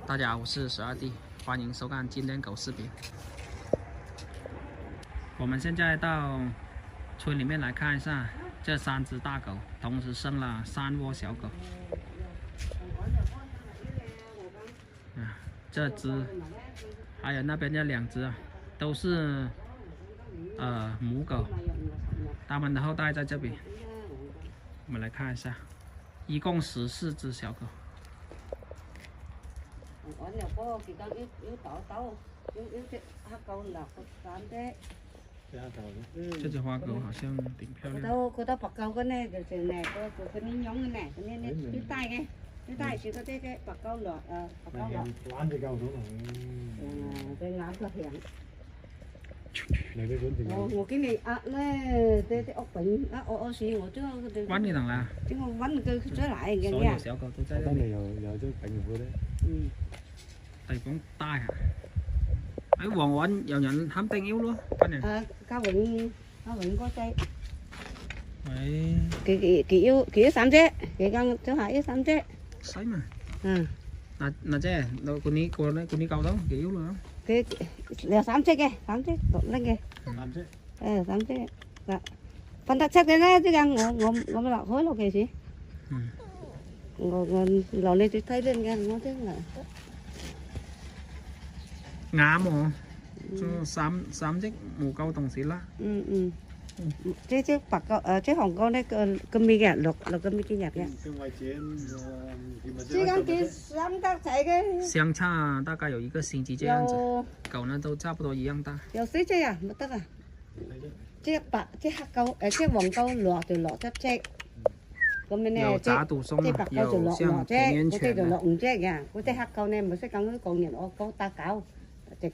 大家好，我是12弟，欢迎收看今天狗视频。我们现在到村里面来看一下这3只大狗，同时生了3窝小狗。这只还有那边这2只都是母狗，它们的后代在这边。我们来看一下，一共14只小狗。这只花狗好像挺漂亮。cái tay chỉ có cái bạc câu lọt bạc câu lọt cái ngán có hiện một cái này cái ốc bệnh ô xì ngồi trước quán đi thằng là chứ không vắn cứ trở lại cái nha xéo cầu tôi cái này giờ chứ bệnh vừa đấy tay cũng tai hả ấy quần quấn vào nhận hám tên yếu luôn cái này cao bệnh có tay vậy cái yếu sắm chứ cái con chỗ hải yếu sắm chứ sấy mà là chứ đâu con ní câu đó kiểu yếu luôn cái là sắm chứ kìa sắm chứ tụi lên kìa sắm chứ dạ phần đặc sắc cái này chứ càng ngom lọ hối lọ kìa chị ngon lọ lên tôi thấy lên kìa ngon thế là ngã mà sắm chứ mù câu tổng xí lá chứ bạc câu chứ hồng câu này cơm mì gà luộc là cơm mì chi nhạt kìa chứ刚给3大才个相差大概有1个星期这样子，狗呢都差不多一样大。有水只啊，唔得啊！即白即黑狗即黃狗落就落1隻，咁樣咧即白狗就落2隻，嗰啲就落5隻嘅，嗰啲黑狗呢唔識講講人我狗打狗，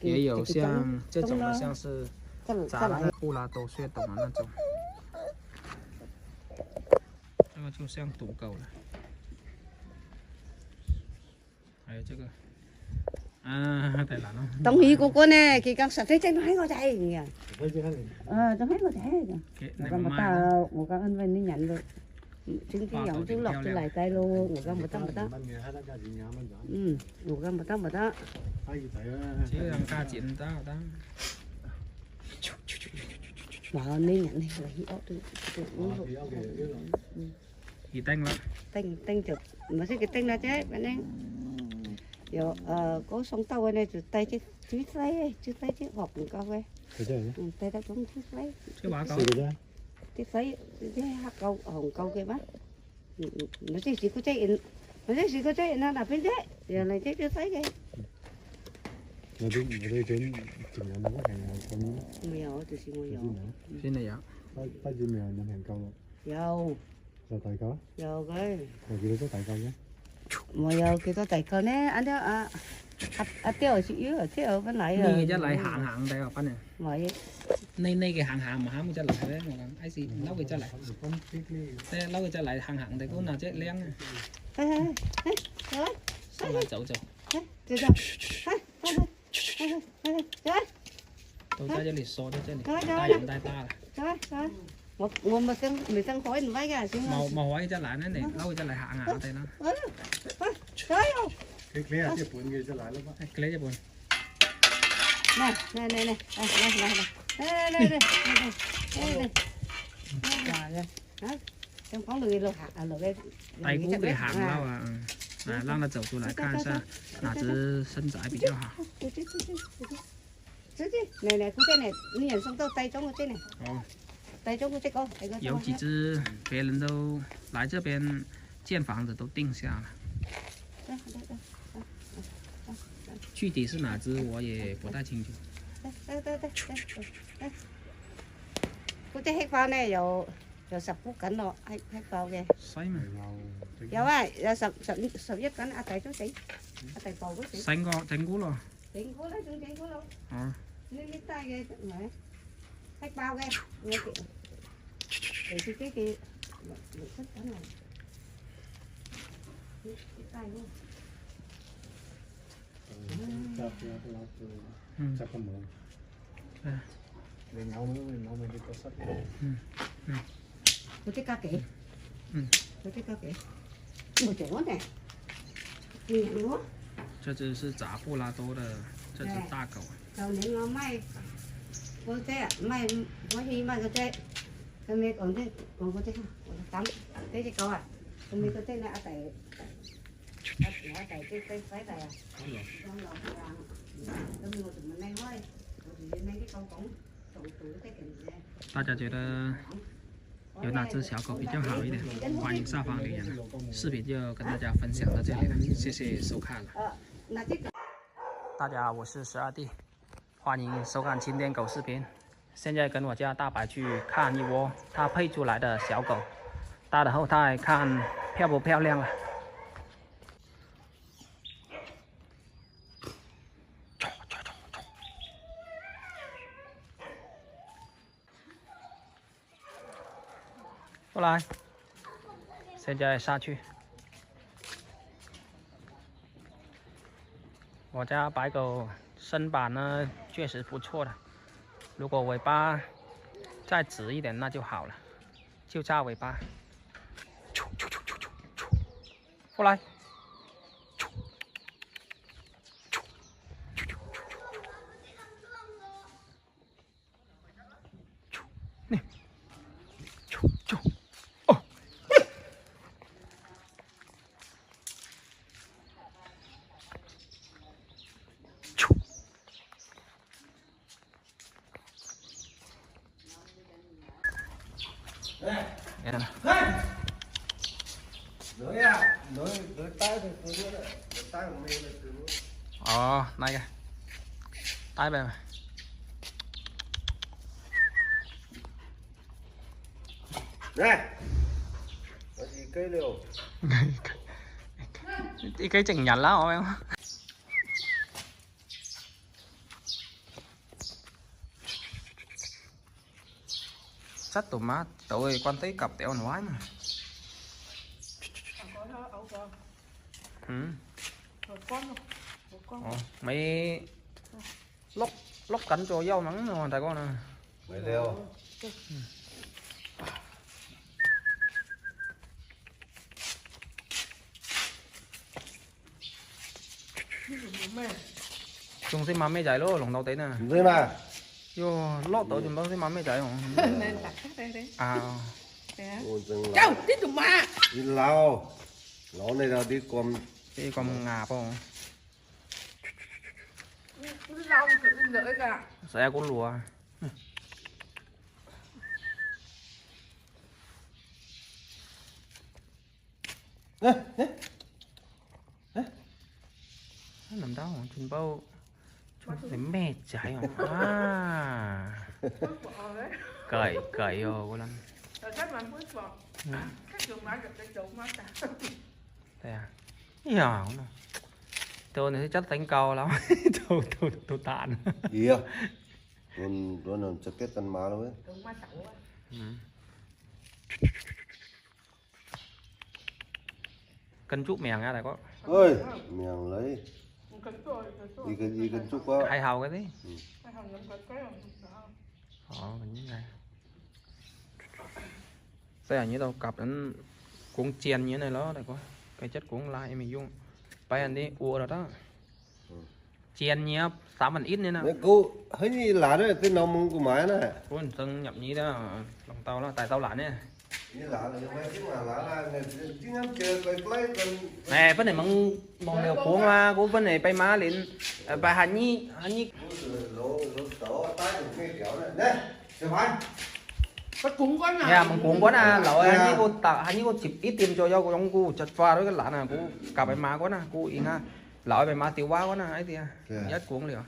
也有像這種的，像是扎那個布拉多血統的那種，這個就像賭狗了。還有這個太難了。東魚嗰個呢，佢講實際真係我仔嘅。真係我仔嘅。我講anh Vinh đi nhận rồi. Chứng chỉ dọn chú lọc chú lại tay luôn. Ngồi một tấm một tấm. Ngồi một tấm. Chứ đang ca chuyện ta ta. Mà đi nhận đi là thì tanh lắm. Tanh chụp. Mà sẽ cái tanh là chứ bạn em. Giờ có sống tàu này từ tay chứ chứ tay chứ hộp một câu ấy tay ta cũng chứ lấy chứ lấy chứ hạt câu hồng câu kia bác nó chỉ có chạy nó là bên đấy giờ này chứ lấy cái ở đây trên nó có hàng con mèo từ xí mèo trên này ạ ta chỉ mèo nhận hàng câu dầu rồi tài có dầu cái rồi kia có tài câu nhé mà giờ kia có tài câu nè anh đó tiêu chị yếu ở thế ở bên này đi cho lại hàng đây học anh này vậy nay cái hàng mà hám cho lại đấy mà ai gì nấu cái cho lại đây nấu cái cho lại hàng đây có nào chết lén này sao lại chậu tôi ra cho lịch số đó cho lịch tay ta là một mà sang khói mình vay cả màu hóa cho lại này nấu cho lại hàng đây nó cái lấy cái bún kia cho lại luôn cái lấy cho bún này trong có lười lột hạt lột đây tay cú cái hàng lao让它走出来看一下哪只身材比较好này cái này你nhận xong tao tay trong cái này tay trong cái con有几只别人都来这边建房子都定下了具体是哪只我也不太清楚。cái hết vào này rồi sập phút cảnh rồi hết vào kìa. Xoay mà. Dạ vậy, sập nhất cảnh ở tại chỗ chị. Ở tại cầu của chị. Xanh co, tránh cú rồi. Tránh cú lấy tránh cú luôn. Lên cái tay kìa mẹ. Hết bao kìa. Nghe kìa. Để cái kia. Được hết cảnh này. Cái tay luôn. Chắc không muốn. Để nấu mới đi có sắt. Có cái cá kể. Có cái cá kể. Một chỗ nè. 这只是杂布拉多的这只大狗。đầu đến nó may có thế may có gì mà có thế cái mấy còn thế còn có thế không còn tắm thế thì coi còn mấy có thế là tại cái phải tại trong lòng rằng trong người tụi mình này thôi thì mấy cái con cũng tụi cái kiểu này 大家觉得有哪只小狗比较好一点？欢迎下方留言。视频就跟大家分享到这里了，谢谢收看了。大家好，我是12弟，欢迎收看今天狗视频。现在跟我家大白去看一窝它配出来的小狗，它的后代看漂不漂亮了。过来，现在下去。我家白狗身板呢确实不错的，如果尾巴再直一点那就好了，就差尾巴。过来。Nghe nè. Nối tay thì tôi biết đấy. Tay của mình là từ Này kìa. Tay về mà. Này. Có gì cây liều. Cái chừng nhặt lá hả em? Sách tụi má, tụi quan thấy cặp tẹo nói mà. Mấy lóc cánh cho dâu nắng mà tại con nè. Mấy liều. Chúng xin mắm mấy chạy luôn, lòng đầu tí nè. Đây mà. Vô lót tổ chúng tôi xin mắm mấy chạy không? Nên đặt khác đây đi. Cháu, tí tụi ma. đi lao. Lỗ này là đi con ngà không? Đi lau thì đi lưỡi cả. Xe con lùa. Nó nằm đó trên bao để mẹ chạy cởi vô cô Lâm. Rồi chắc là mới bọt. Các trường má được cái chỗ má cả. Đây à? Nhỏ nè. Tôi này chắc đánh câu lắm. tôi tàn. Gì à? Con nó chắc kết tân má luôn ấy. Trường má tẩu á. Cân chút mèng ra này có. Ơi, mèng lấy. Đi cần chút quá. Hai hầu cái đấy. Hai hầu nhắm cái đó. Mình như này. Đây là như đâu cặp đến cuốn chèn như này đó, đây có cái chất cuốn lại mình dùng. Bây anh đi ua rồi đó. Chèn nhé, 8 phần ít nữa nào. Cô thấy như lá đấy, tên nông của máy này. Cô từng nhập nhí đó, lòng tàu đó, tại tàu lạnh nè. Như lá là mấy chứ mà lá là chứ ngắm chơi cái play còn. Nè, vấn đề mong đều cuốn mà, cô vấn đề bay má lên, bà hành nhí. Lỗ tổ tay của cái kiểu này. Nè, chào anh. Bắt cuốn quá nè. Dạ, mình cuốn quá nè, lỗi hành nhí cô chụp ít tiền cho con cô chật pha đối cái lạ nè, cô cả bay má quá nè, cô ý ha. Lỗi bay má tiêu quá quá nè, ấy thì nhất cuốn liền.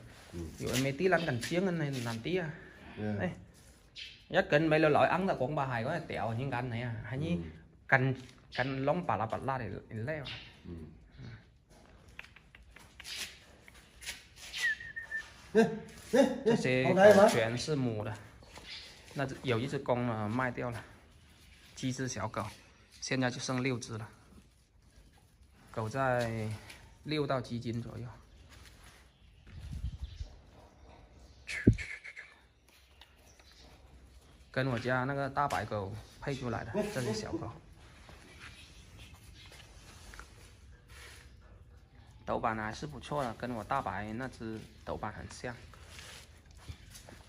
Dù em mấy tí lăn cần chiếng anh này làm tí à. Đây. Nhất kinh mấy lỗi ăn là cuốn bà hài quá tẹo những cái này à. Hành nhí cần lóng bà la để leo.这些全是母的，那有一只公了卖掉了，7只小狗，现在就剩6只了，狗在6到7斤左右。跟我家那个大白狗配出来的这些小狗。斗板还是不错的，跟我大白那只斗板很像。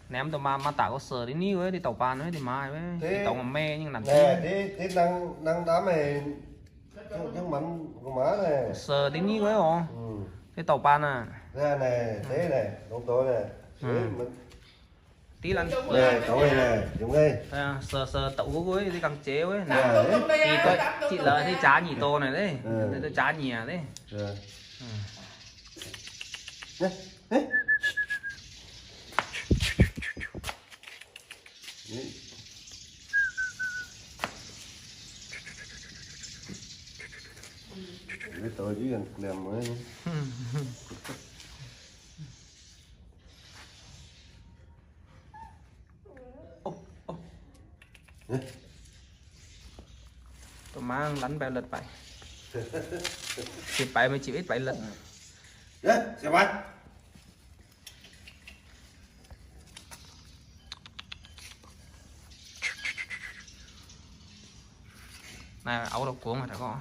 ném tụi mà tạo có sờ đến níu ấy thì tàu bàn ấy thì mai với tàu mà me nhưng làm nè đi năng đám này nhưng mạnh của má này sờ đến níu ấy hả cái tàu bàn à ra này thế này đúng tối này tí lần này cậu này này chúng đây sờ sờ tàu của ấy thì càng chế ấy nè thì tôi chị lợi thì chả nhỉ tô này đấy tôi chả nhỉ đấy cái tội chứ làm mới tôi mang đánh bèo lật vậy chịu bảy mới chịu ít bảy lật xe bay này ấu đâu cuốn rồi đã có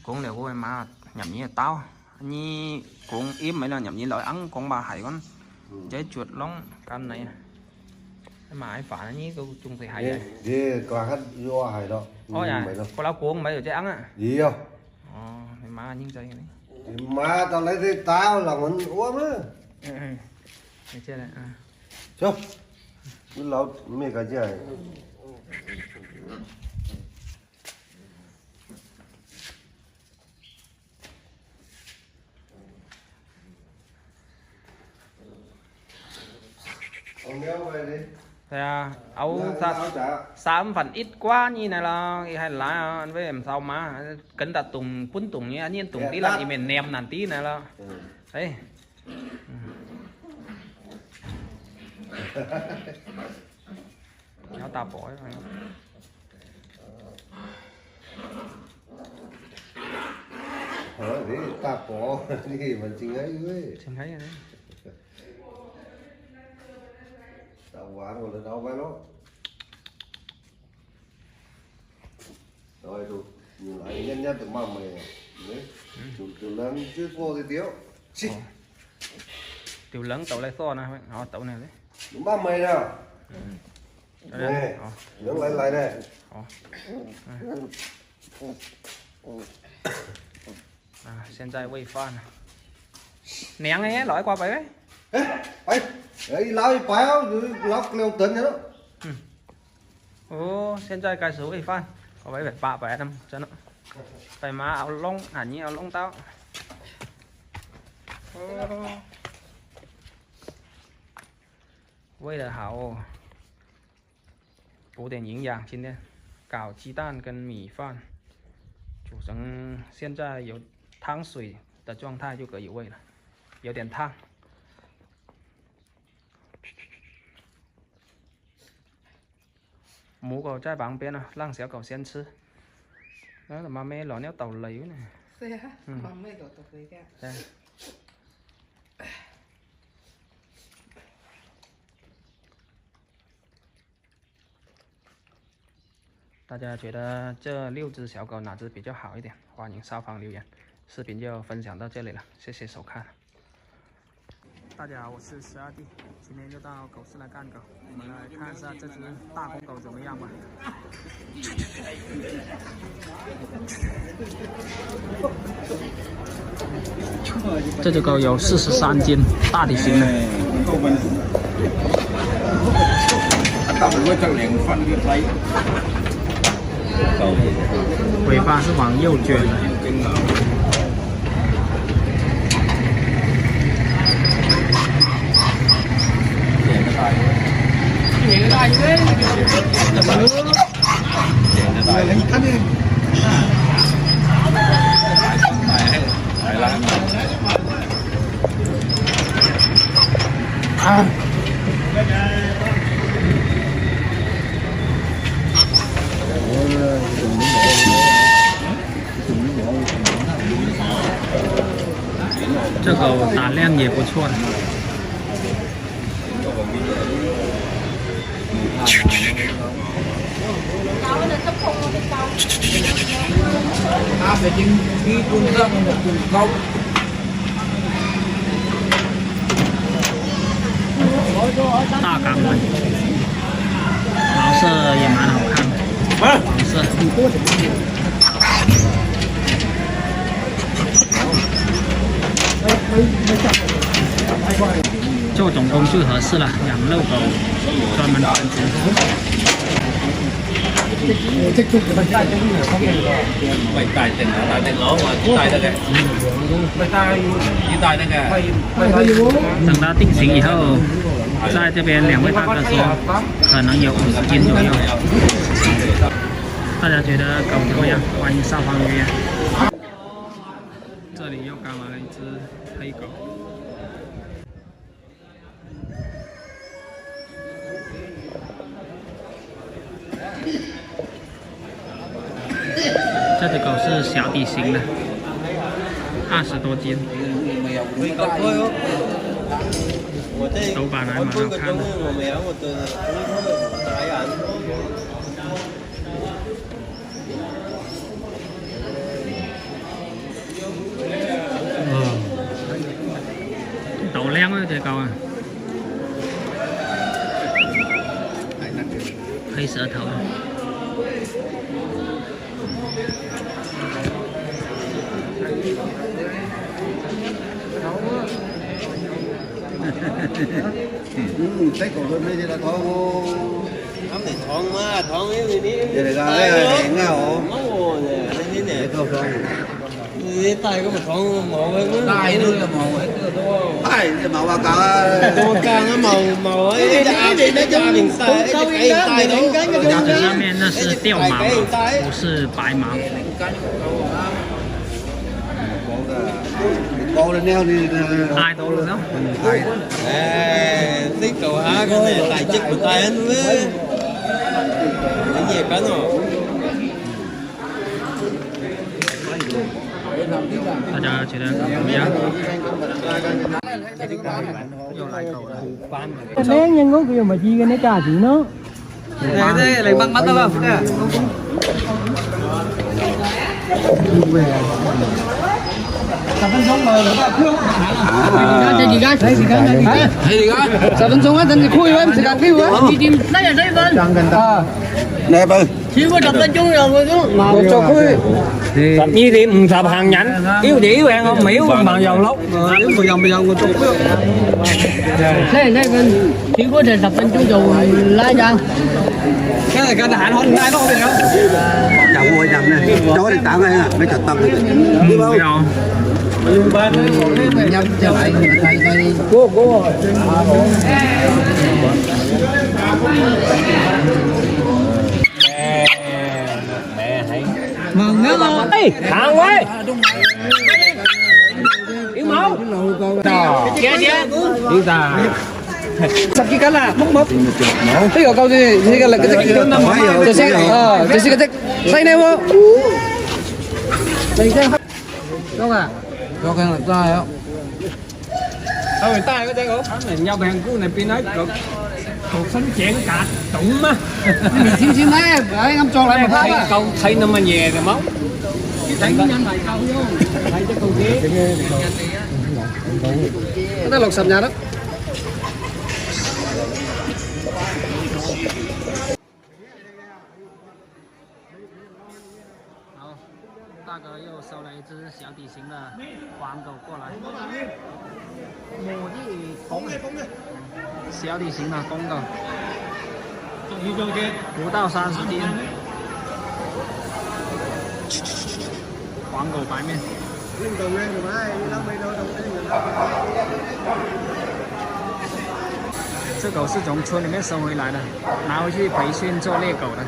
cuốn đều của em mà nhầm như là tao như cuốn im mấy là nhầm như loại ấn con bà hay con chế chuột lông căn này mà ai phản như tôi chung thì hay vậy đi qua hát vô hay đó ôi à có lá cuốn mấy rồi chế ấn á gì không thì mà những chơi này mà tao lấy thì tao là mình uống á này chơi này chốt cứ lâu mấy cái chơi thì ấu sao phần ít quá như này là hay là anh với em sao mà cẩn ta tùng cuốn tùng như anh nhiên tùng tí là thì mình ném nàn tí này là đấy nó ta bỏ đấy ta bỏ đi mình chừng ấy với chừng thấy đấy đau quá rồi là đau quá nó rồi tụi nhiều lại nhân nhân tụi mầm mày đấy tụi lớn chứ vô thì tiếu tiểu lớn tàu lại so nè họ tàu này đấy đúng mầm mày nào này lớn lại này现在喂饭nén ấy lõi qua vậy ấy đấy lao đi béo rồi lóc leo tấn nữa ồ hiện tại cái số喂饭có vậy phải bạ bẻ năm cho nó phải má áo lông hẳn như áo lông tao为了好补点营养，今天搞鸡蛋跟米饭，煮成现在有汤水的状态就可以喂了，有点烫。母狗在旁边呢，让小狗先吃。đó là mà mẹ lò néo tàu lì này. Xe hả? Mà mẹ lò tàu lì kìa. 大家觉得这6只小狗哪只比较好一点？欢迎上方留言。视频就分享到这里了，谢谢收看。大家好，我是12弟，今天就到狗市来看狗，我们来看一下这只大公狗怎么样吧。这只狗有43斤，大体型的。尾巴是往右卷的。这狗打量也不错的。大港湾，毛色也蛮好看的，黄色。做种工具合适了，养肉狗专门繁殖。喂，大定攞我帶得嘅，咪帶要帶得嘅。等它定型以后，在这边2位大哥说，可能有50斤左右。大家觉得狗怎么样？欢迎上方留言。这里又刚来了一只黑狗。这只狗是小体型的，20多斤，手板还蛮好看的。đầu len á, trời cầu à, hơi sợ thầu. Thấy cổ lên đây là thôi Không thì thon mà, thon yếu thì đi. vậy là cái hẹn nào Máu nè, thế nè. không không Đi tay có một thon màu hơn á. tay nữa là màu hết đúng không tay thì màu cả Con càng á màu ấy, nó cho mình tay, cái tay đó. 这上面那是掉毛，不是白毛。 cô lên neo đi 2 tô luôn đó. À, tí cầu há cái này tài chất của tay hết luôn á. Cái gì cắn rồi. 大家觉得怎么样？又来狗了。 Bé nhân có kiểu mà chi cái nó trà chị nó. Thế lại băng mắt đó không? nè bư Chưa có đập lên chung rồi Tập nhi thì tập hàng nhảnh, yếu thì yếu ăn không miếu bằng dầu lốc. bây giờ người chụp Đây bên chỉ có thể tập lên chung dầu lá chăng. cái này cái hạn không ai đâu đâu chồng ngồi chồng này chó thì tặng này mấy chặt tâm đi bao Cô mừng nữa mà Ê, thằng ơi. Yếu máu. Kìa kìa. Yếu ta. sắp cái cắn là mốc thế có câu gì cái là cái gì cái gì cái say nêu không Đúng à? cho cái là sai không Người ta có thể không? Mình nhau bèn của này pin ấy cuộc sống chuyện cả tụng á. xin xin đấy đấy ngâm cho lại một Thấy phát câu thấy nó mà nhẹ rồi móc. Thấy nhanh bài câu vô. Thấy cái câu kia. nó lột sầm nhà đó大哥又收了一只小体型的黄狗过来，母的公的，小体型的公狗，不到30斤，黄狗白面。这狗是从村里面收回来的，拿回去培训做猎狗的。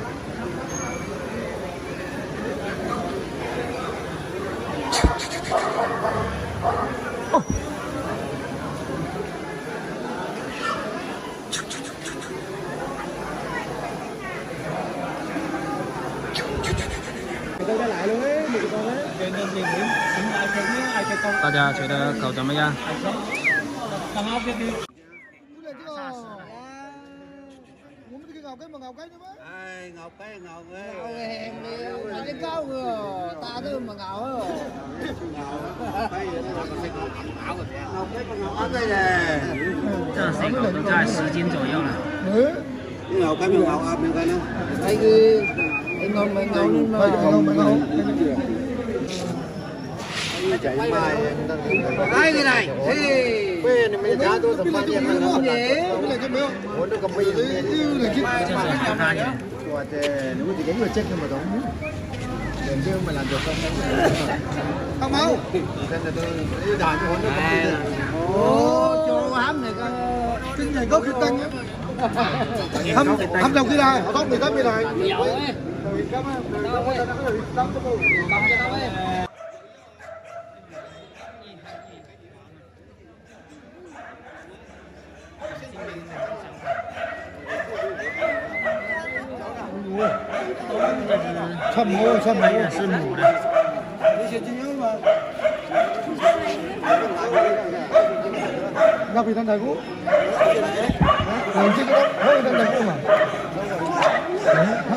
大家觉得狗怎么样？这这些狗都在10斤左右了。ngầu cái ngầu à mình cái nó Đây cái ngon mấy ngon mấy ngon. chạy mai cái này quê này mình giá tôi tầm bao nhiêu này nó nó cầm bì nếu mà thì đánh người chết nhưng mà đó đèn chứ mà làm được không mau nên là tôi đàn cho nó cầm bì cho hám này cái này có cái tăng hám đồng cái này họ tốt mình tới cái này đây là是母的， Ngọc thì đang đầy cũ làm chi cái đó hơi đang đầy cũ mà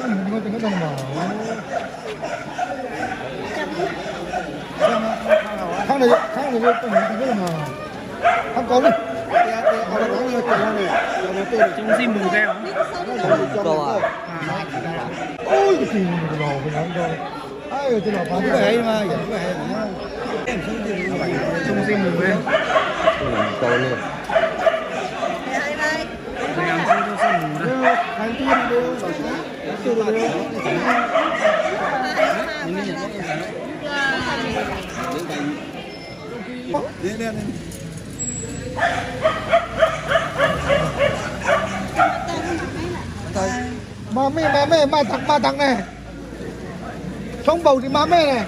mình có từng cái đồng mà tháng này tôi từng cái mà không có đi中性母的哦。 ôi cái gì mà lò cái đó rồi ai tôi lò bán cái hay mà vậy cái hay mà中性母的，to luôn 两只都是母的。看店的这个ma thằng này sống bầu thì ma mẹ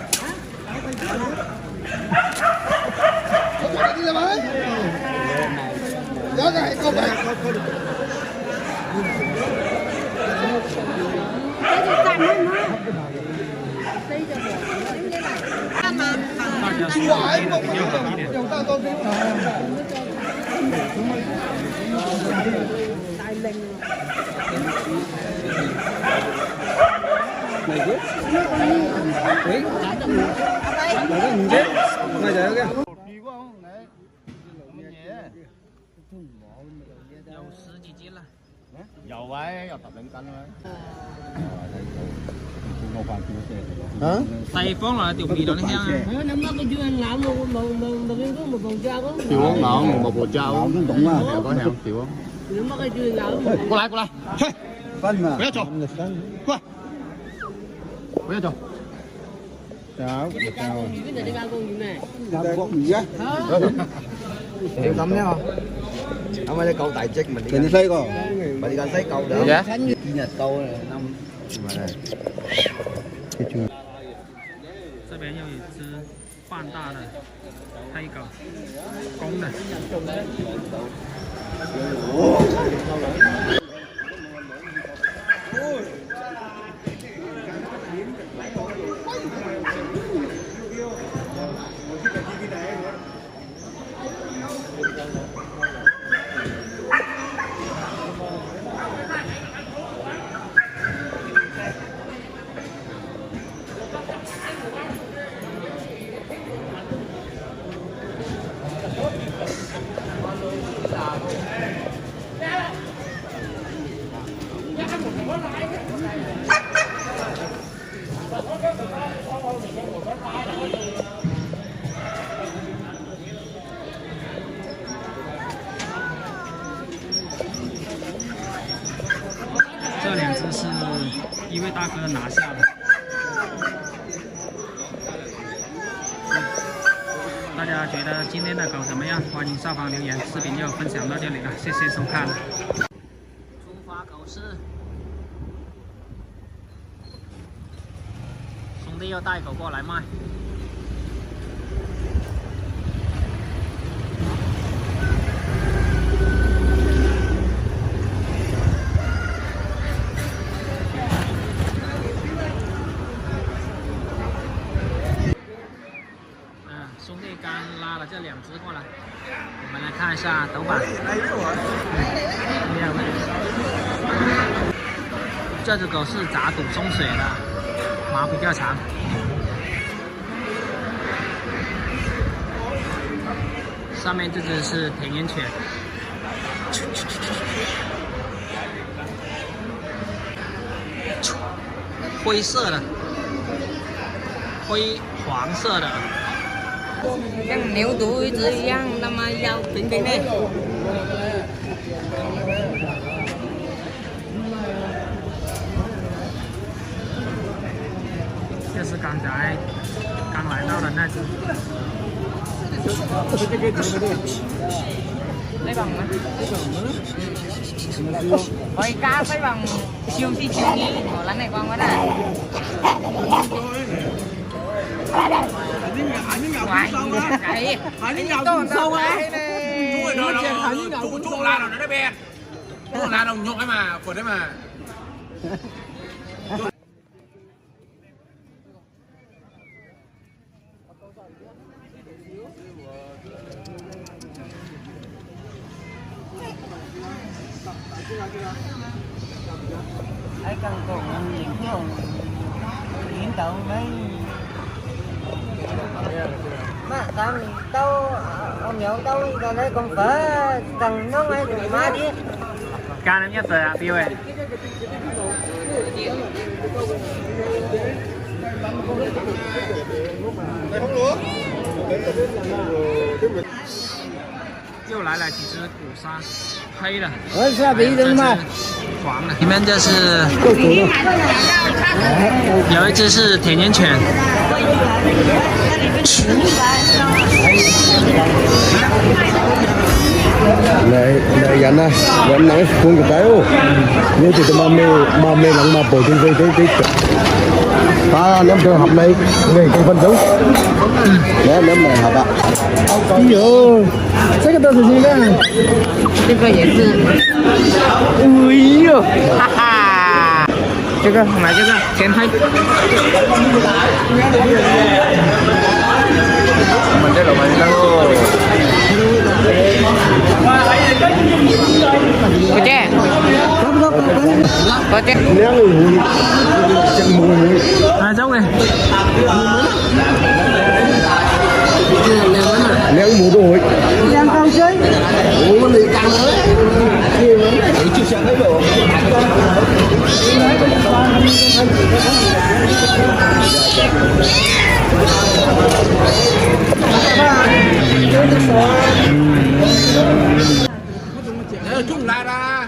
này đi ra mới đó cái câu vậy 大家说的比较好一点。有大多有10几斤了。 dầu ấy tập luyện canh thôi Tây Phong là tiểu mì đó nó heo. Nó mất cái duyên làm một vòng trao đó. chịu không ngon một bộ trao cũng đúng á có heo chịu không Nó mất cái duyên làm. qua lại phân mà quét cho qua quét cho cháo cháo Cái này đi ăn con gì này? con gì á em tắm nhá không phải câu tại chết mình đi xây con mình đi gần xây câu được dạ nhật câu này năm 这边有一只半大的黑狗，公的。这两只是一位大哥拿下的。大家觉得今天的狗怎么样？欢迎下方留言。视频就分享到这里了，谢谢收看。出发狗市，兄弟又带狗过来卖。兄弟刚拉了这两只过来，我们来看一下头版。这只狗是杂骨松血的，毛比较长。上面这只是田园犬，灰色的，灰黄色的。像牛犊一只一样，那么腰平平的。这是刚才刚来到的那只。Lấy bằng mà. Hỏi cá phải bằng siêu tí siêu nhí. Ở lần này con quá này. Ngoại cái Hãy nhau cùng sâu á. Chú la nào nó bé. Chú la nào nhộn ấy mà, quần đấy mà. Ai cần còn những cái hiện tượng đấy mà tao ông nhậu tao còn đây còn phải cần nó ngay được má đi Can em nhất rồi ạ, Bill ơi.又来了几只古鲨，黑的，是比人嘛黄的，里面这是有一只是田园犬，này gắn này gắn này cuốn cái tay ô như thì mà mê lắm mà bổ trên cái ta ném trường hợp này về cái phân giống ném này hả bạn nhiều这个都是谁的？这个也是。哎呦，哈哈，这个买这个全黑。mình đây là mình đang Có trẻ. Có trẻ. ném người chân mùi À giống này. ném mùi rồi đang con chơi uống đi căng nữa chưa sang thấy rồi Chung lại ra.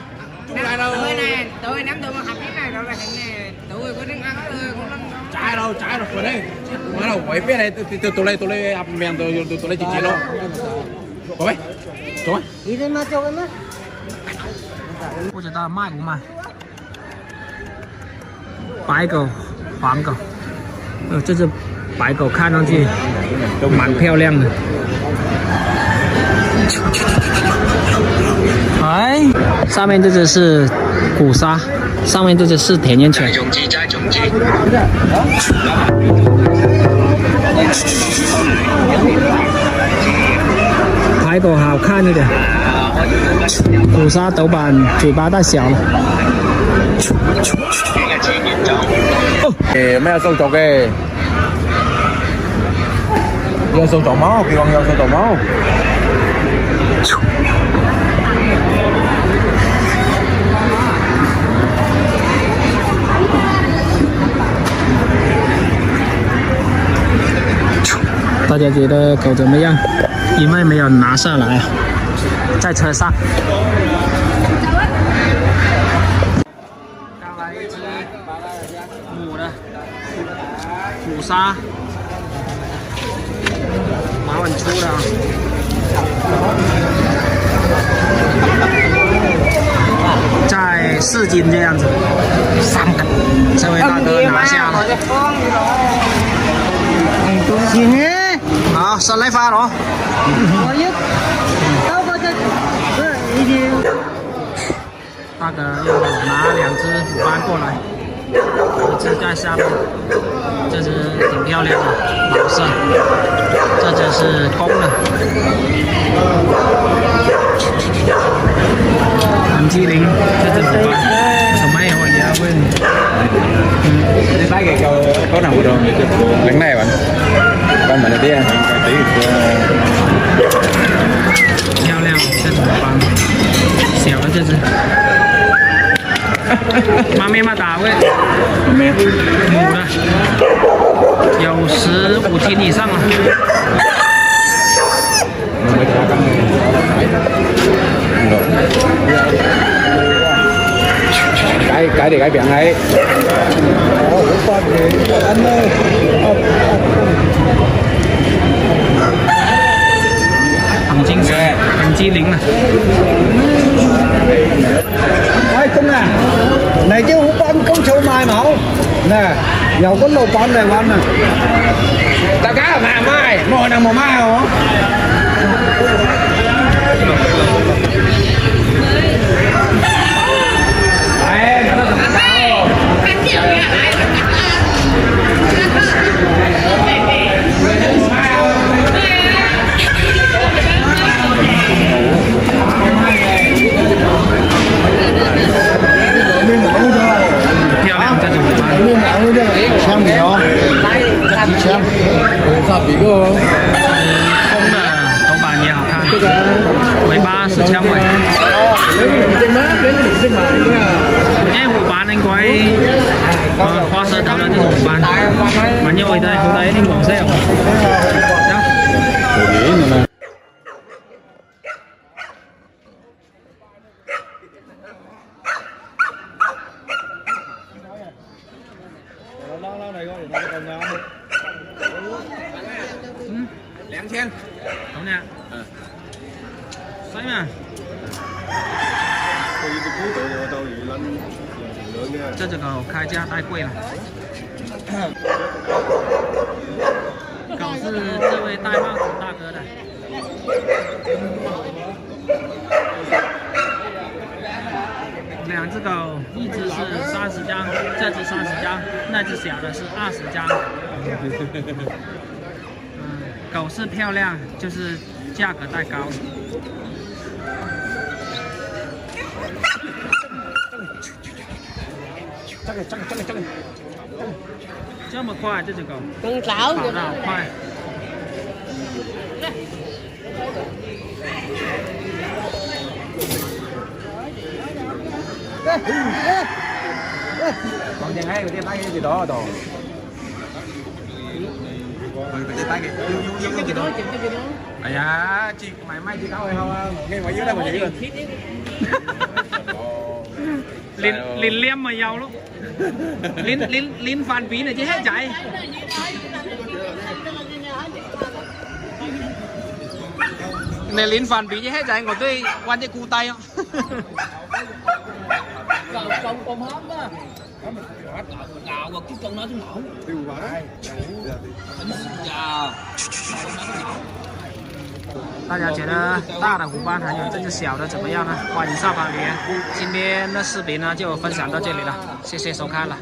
Chung lại đâu. Tụi này, tụi nắm tụi mà học cái này rồi là cái này tụi có đứng ăn cũng lắm. Trái đâu rồi đây. Mà đâu quay phía này tụi lấy ập mèn tụi lấy chỉ đâu. Có mấy? Trời. đi lên mà cho cái mắt 不知道卖不卖。白狗、黄狗，这只白狗看上去都蛮漂亮的。哎，上面这只是古鲨，上面这只是田园犬。白狗好看一点，古鲨斗板嘴巴太小了。mấy ông sâu kìa vô sâu trộn máu kêu con vô sâu trộn máu大家觉得狗怎么样？因为没有拿下来啊，在车上。刚来一只母的虎鲨，毛很粗的啊。在4斤这样子，3个，这位大哥拿下了。行啊 好，上来发了。我又到过这大哥又拿2只虎斑过来，一只在下面，这只挺漂亮的老色，这只是公的。很机灵，这只虎斑，什么也会也会。Cái có nằm đâu lần này bạn bạn mình đi漂亮，这只虎斑。么大喂？母的，有15斤以上了。cái để cái biển này. Bằng chi lính này. Ê Công à, này chứ hút bắn công châu mai máu nè, dầu có lột bắn này bắn nè. Ta cá là mai, mồi nào mồi mai hả? Xem gì đó. Xem. Sao bị cơ? Không là có bà nhà học hàng 13 sự trăm rồi. Nhé hủ bán anh quay khoa sơ tao là hủ bán mà như vậy đây hôm đấy anh bỏ xe không? Lẹn chen. Đúng nè. Xoay mà. Cho cậu khai ra tay quay này. Cậu是这位戴帽子大哥的。2只狗，一只是30张，这只30张，那只小的是20张。狗是漂亮，就是价格太高。这么快，这只狗跑得好快。Còn chàng hay cái tay cái gì đó đồ. Cái tay cái gì đó. À dạ, chị mày may chị đâu hay không? Nghe ngoài dưới đây mà chị rồi. Lín liêm mà giàu lúc. Lín phản phí này chứ hết chạy. Này lín phản phí chứ hết chạy, còn tôi quan cho cu tay không? Con hóm á. Gạo và cái con nó xuống ngủ. Dạ. 大家觉得大的虎斑还有这只小的怎么样呢？欢迎下方留言。今天的视频呢就分享到这里了，谢谢收看了。